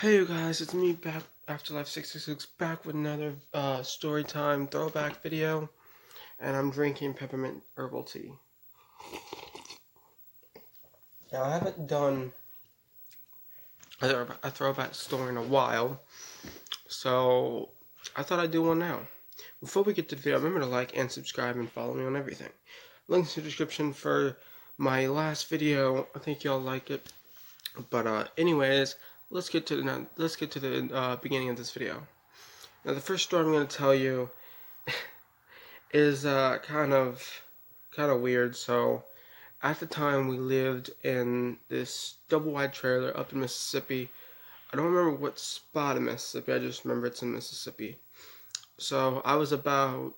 Hey you guys, it's me back, Afterlife 666, back with another Storytime throwback video, and I'm drinking peppermint herbal tea. Now I haven't done a throwback story in a while, so I thought I'd do one now. Before we get to the video, remember to like and subscribe and follow me on everything. Links in the description for my last video. I think y'all like it. But anyways, let's get to the beginning of this video. Now the first story I'm going to tell you is kind of weird. So at the time we lived in this double wide trailer up in Mississippi. I don't remember what spot in Mississippi. I just remember it's in Mississippi. So I was about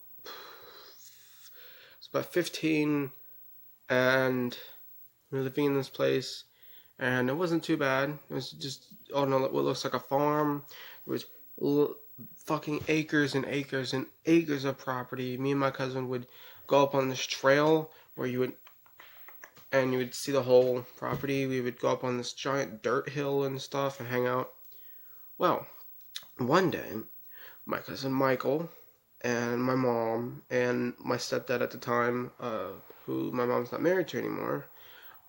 15, and we were living in this place, and it wasn't too bad. It was just on what looks like a farm. It was fucking acres and acres and acres of property. Me and my cousin would go up on this trail where you would see the whole property. We would go up on this giant dirt hill and stuff and hang out. Well, one day, my cousin Michael and my mom and my stepdad at the time, who my mom's not married to anymore,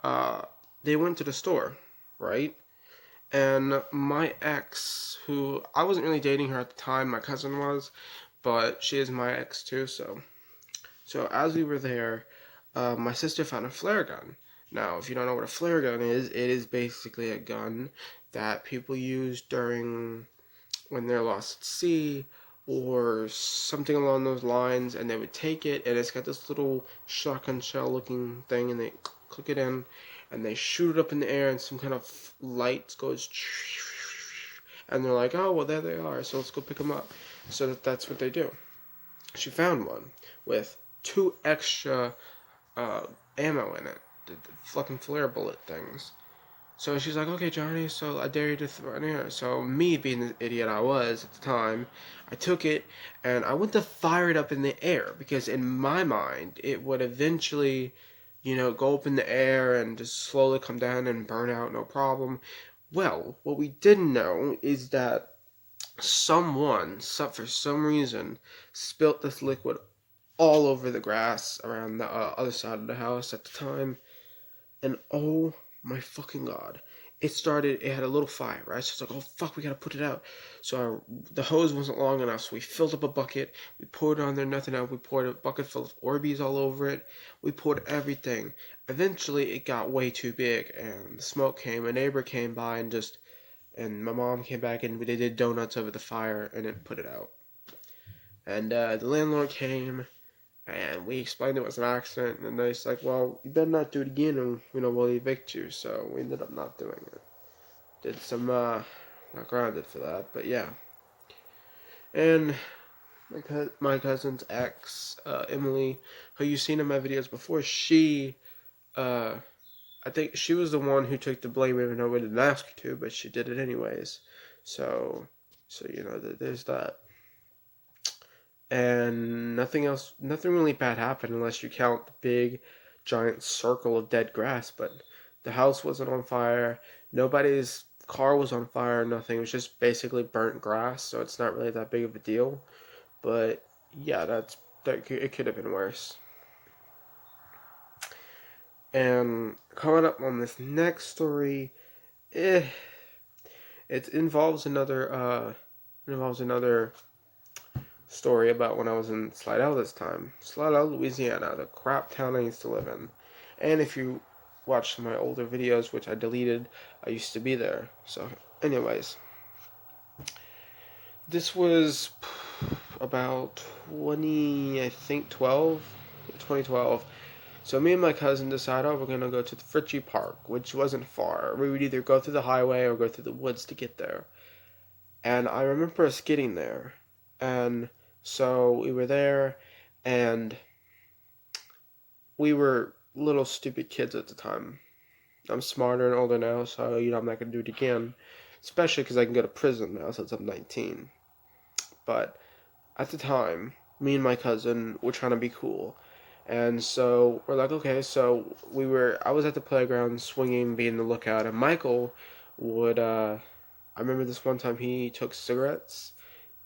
uh, they went to the store, right? And my ex, who I wasn't really dating her at the time, my cousin was, but she is my ex too. So as we were there, my sister found a flare gun. Now, if you don't know what a flare gun is, it is basically a gun that people use during when they're lost at sea or something along those lines, and they would take it, and it's got this little shotgun shell looking thing, and they click it in, and they shoot it up in the air, and some kind of light goes, and they're like, oh, well, there they are, so let's go pick them up. So that's what they do. She found one with two extra ammo in it, the fucking flare bullet things. So she's like, okay, Johnny, so I dare you to throw it in here. So me, being the idiot I was at the time, I took it and I went to fire it up in the air because in my mind, it would eventually, go up in the air and just slowly come down and burn out, no problem. Well, what we didn't know is that for some reason, spilt this liquid all over the grass around the other side of the house at the time. And oh my fucking god. It had a little fire, right? So it's like, oh fuck, we gotta put it out. So the hose wasn't long enough, so we filled up a bucket, we poured it on there, nothing out. We poured a bucket full of Orbeez all over it, we poured everything. Eventually, it got way too big, and the smoke came. A neighbor came by and my mom came back, and they did donuts over the fire, and it put it out. And the landlord came, and we explained it was an accident, and they're like, well, you better not do it again, and, we'll evict you. So we ended up not doing it. Did some, got grounded for that, but yeah. And my cousin's ex, Emily, who you've seen in my videos before, uh, I think she was the one who took the blame even though we didn't ask her to, but she did it anyways. So, there's that. And nothing really bad happened unless you count the big, giant circle of dead grass. But the house wasn't on fire, nobody's car was on fire, nothing. It was just basically burnt grass, so it's not really that big of a deal. But yeah, it could have been worse. And coming up on this next story, it involves another story about when I was in Slidell this time. Slidell, Louisiana, the crap town I used to live in. And if you watch my older videos, which I deleted, I used to be there. So, anyways, this was about 2012. So me and my cousin decided, oh, we're going to go to the Fritchie Park, which wasn't far. We would either go through the highway or go through the woods to get there. And I remember us getting there. And so we were there, and we were little stupid kids at the time. I'm smarter and older now, so I'm not gonna do it again. Especially because I can go to prison now since I'm 19. But at the time, me and my cousin were trying to be cool, and so we're like, okay. So I was at the playground swinging, being the lookout, and Michael would I remember this one time he took cigarettes.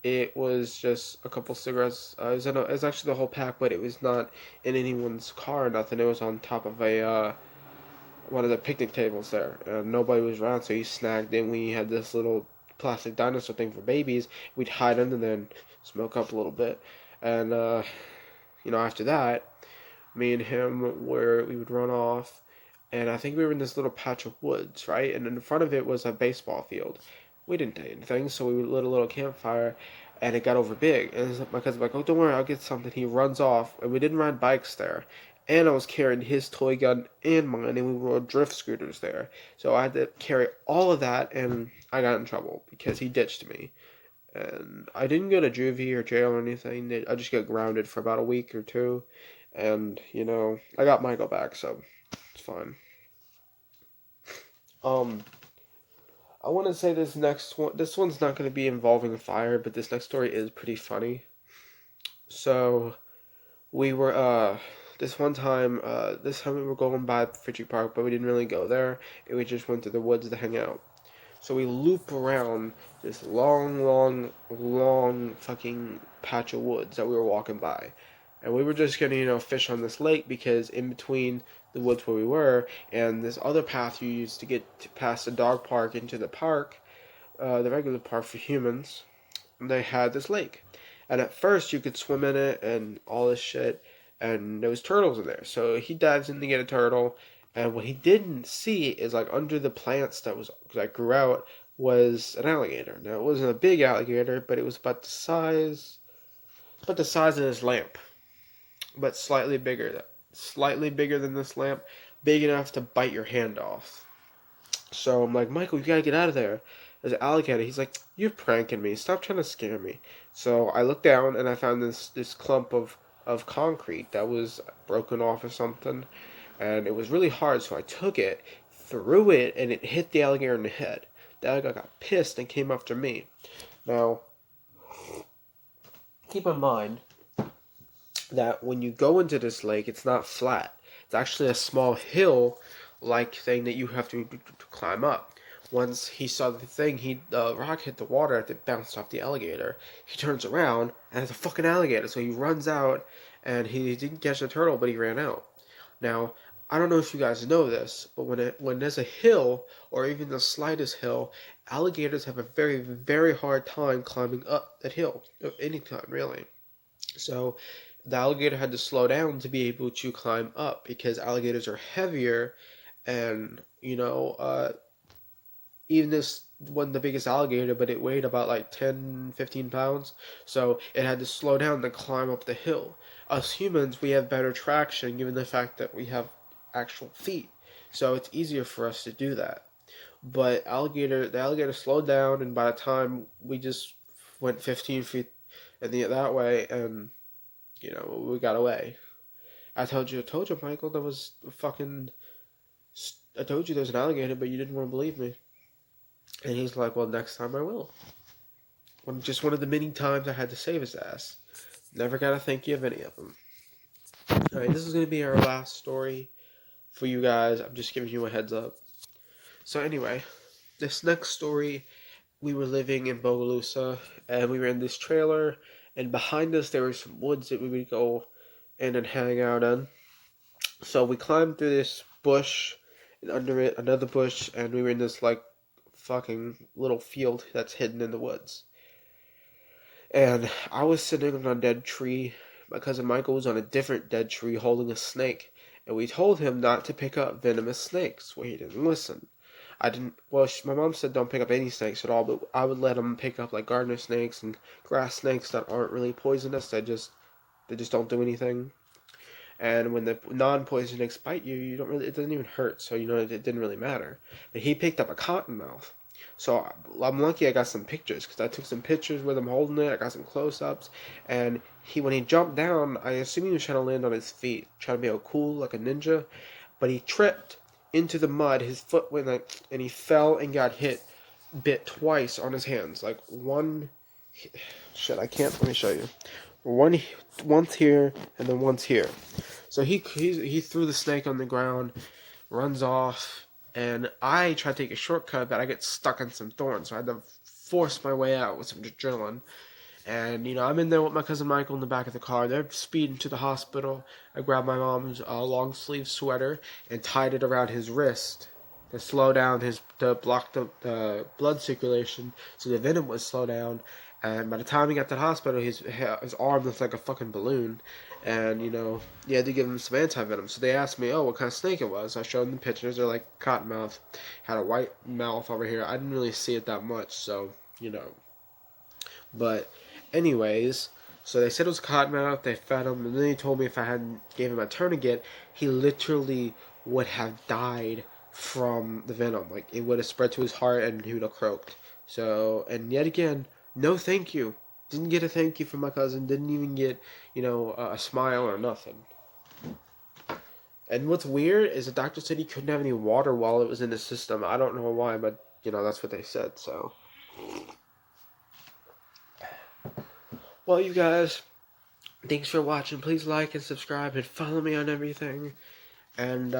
It was just a couple cigarettes. It was actually the whole pack, but it was not in anyone's car or nothing. It was on top of a one of the picnic tables there, and nobody was around, so he snagged it. We had this little plastic dinosaur thing for babies. We'd hide under there and smoke up a little bit, and after that, me and him we would run off, and I think we were in this little patch of woods, right? And in front of it was a baseball field. We didn't take anything, so we lit a little campfire, and it got over big. And my cousin's like, "Oh, don't worry, I'll get something." He runs off, and we didn't ride bikes there. And I was carrying his toy gun and mine, and we rode drift scooters there. So I had to carry all of that, and I got in trouble because he ditched me. And I didn't go to juvie or jail or anything. I just got grounded for about a week or two. And, I got Michael back, so it's fine. Um, I want to say this one's not going to be involving fire, but this next story is pretty funny. So, we were, this time we were going by Fitchy Park, but we didn't really go there. We just went to the woods to hang out. So we loop around this long, long, long fucking patch of woods that we were walking by. And we were just gonna, fish on this lake because in between the woods where we were and this other path you used to get past the dog park into the park, the regular park for humans, they had this lake. And at first you could swim in it and all this shit, and there was turtles in there. So he dives in to get a turtle, and what he didn't see is like under the plants that grew out was an alligator. Now it wasn't a big alligator, but it was about the size of this lamp, but slightly bigger than this lamp, big enough to bite your hand off. So I'm like, Michael, you gotta get out of there. There's an alligator. He's like, you're pranking me. Stop trying to scare me. So I looked down and I found this clump of concrete that was broken off or something, and it was really hard. So I took it, threw it, and it hit the alligator in the head. The alligator got pissed and came after me. Now, keep in mind that when you go into this lake, it's not flat. It's actually a small hill-like thing that you have to climb up. Once he saw the thing, the rock hit the water and it bounced off the alligator. He turns around and it's a fucking alligator. So he runs out and he didn't catch the turtle, but he ran out. Now, I don't know if you guys know this, but when there's a hill or even the slightest hill, alligators have a very, very hard time climbing up that hill. Of any kind, really. So the alligator had to slow down to be able to climb up because alligators are heavier, and even this wasn't the biggest alligator, but it weighed about like 10, 15 pounds. So it had to slow down to climb up the hill. Us humans, we have better traction given the fact that we have actual feet. So it's easier for us to do that. But the alligator slowed down, and by the time we just went 15 feet that way, and we got away. I told you, Michael, there was fucking. I told you there's an alligator, but you didn't want to believe me. And he's like, well, next time I will. Just one of the many times I had to save his ass. Never gotta thank you of any of them. Alright, this is gonna be our last story for you guys. I'm just giving you a heads up. So anyway, this next story, we were living in Bogalusa, and we were in this trailer, and behind us there were some woods that we would go in and hang out in. So we climbed through this bush, and under it another bush, and we were in this like fucking little field that's hidden in the woods. And I was sitting on a dead tree. My cousin Michael was on a different dead tree holding a snake, and we told him not to pick up venomous snakes. Well, he didn't listen. My mom said don't pick up any snakes at all, but I would let him pick up like gardener snakes and grass snakes that aren't really poisonous. They just don't do anything. And when the non-poison snakes bite you, it doesn't even hurt. So it didn't really matter. But he picked up a cottonmouth. So I'm lucky I got some pictures, because I took some pictures with him holding it. I got some close-ups, and when he jumped down, I assume he was trying to land on his feet, trying to be all cool like a ninja, but he tripped into the mud. His foot went and he fell and got bit twice on his hands. Like one, shit, I can't. Let me show you. Once here and then once here. So he threw the snake on the ground, runs off. and I try to take a shortcut, but I get stuck in some thorns, so I had to force my way out with some adrenaline. And, I'm in there with my cousin Michael in the back of the car. They're speeding to the hospital. I grabbed my mom's long sleeve sweater and tied it around his wrist to slow down to block the blood circulation so the venom would slow down. And by the time he got to the hospital, his arm looked like a fucking balloon. And, you had to give him some anti-venom. So they asked me, what kind of snake it was. I showed them the pictures. They're like cottonmouth. Had a white mouth over here. I didn't really see it that much, so, But anyways, so they said it was cottonmouth. They fed him, and then they told me if I hadn't gave him a tourniquet, he literally would have died from the venom. Like, it would have spread to his heart, and he would have croaked. So, and yet again, no thank you. Didn't get a thank you from my cousin. Didn't even get, a smile or nothing. And what's weird is the doctor said he couldn't have any water while it was in his system. I don't know why, but, that's what they said, so. Well, you guys, thanks for watching. Please like and subscribe and follow me on everything. And,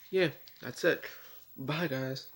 yeah, that's it. Bye, guys.